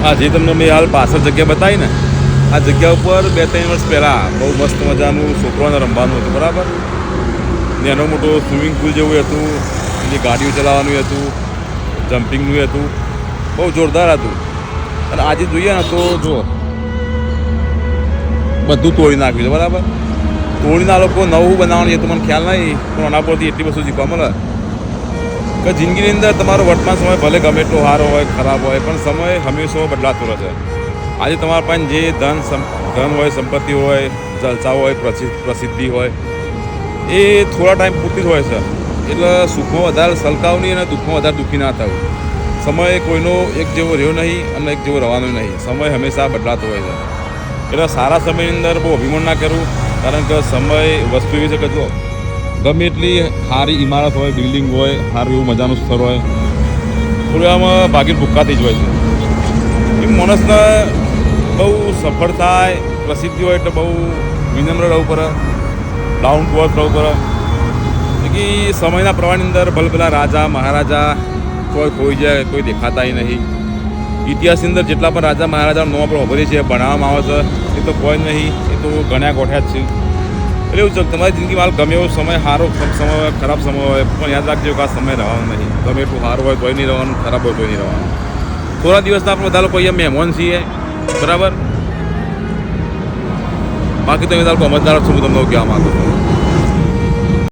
આ જે તમને મેં હાલ પાછળ જગ્યા બતાવી ને, આ જગ્યા ઉપર 2-3 વર્ષ પહેલાં બહુ મસ્ત મજાનું છોકરાઓને રમવાનું હતું, બરાબર. એનો મોટો સ્વિમિંગ પુલ જેવું હતું, એની ગાડીઓ ચલાવવાનું હતું, જમ્પિંગનું હતું, બહુ જોરદાર હતું. અને આજે જોઈએ ને તો જો બધું તોડી નાખ્યું છે, બરાબર. તોડીને આ લોકો નવું બનાવવાનું છે તો મને ખ્યાલ નહીં, પણ આના પરથી એટલી વસ્તુ શીખવા મળે કે જિંદગીની અંદર તમારો વર્તમાન સમય ભલે ગમે એટલો સારો હોય ખરાબ હોય, પણ સમય હંમેશા બદલાતો રહે છે. આજે તમારા પાસે જે ધન હોય, સંપત્તિ હોય, જલસા હોય, પ્રસિદ્ધિ હોય, એ થોડા ટાઈમ પૂરતી જ હોય છે. એટલે સુખમાં વધારે સલકાવની અને દુઃખમાં વધારે દુઃખી ના થવું. સમય કોઈનો એક જેવો રહ્યો નહીં અને એક જેવો રહેવાનો નહીં. સમય હંમેશા બદલાતો હોય છે. એટલે સારા સમયની અંદર બહુ અભિમાન ના કરવું, કારણ કે સમય વસ્તુ એવી છે કે જો ગમે એટલી સારી ઇમારત હોય, બિલ્ડિંગ હોય, સારું એવું મજાનું સ્થળ હોય, થોડું આમાં ભાગી ભૂકાતી જ હોય છે. એ માણસને બહુ સફળ થાય, પ્રસિદ્ધિ હોય એટલે બહુ વિનમ્ર રહેવું પડે, ડાઉન ટુ અર્થ રહેવું પડે. કે સમયના પ્રવાહની અંદર ભલે પેલા રાજા મહારાજા કોઈ ખોઈ જાય, કોઈ દેખાતાય નહીં. ઇતિહાસની અંદર જેટલા પણ રાજા મહારાજાનું નામ આપણે વાપરીએ છીએ, ભણાવવામાં આવે છે, એ તો કોઈ નહીં, એ તો ગણ્યા ગોઠ્યા જ છે. એટલે એવું છે તમારી જિંદગીમાં હાલ ગમે એવો સમય, સારો સમય હોય, ખરાબ સમય હોય, પણ યાદ રાખજો કે આ સમય રહેવાનો નહીં. ગમે એટલું સારું હોય તોય નહીં રહેવાનું, ખરાબ હોય તોય નહીં રહેવાનું. થોડા દિવસના આપણે બધા લોકો અહીંયા મહેમાન છીએ, બરાબર. બાકી તમે તારું સમજદાર છો, હું તમને કહેવા માગું છું.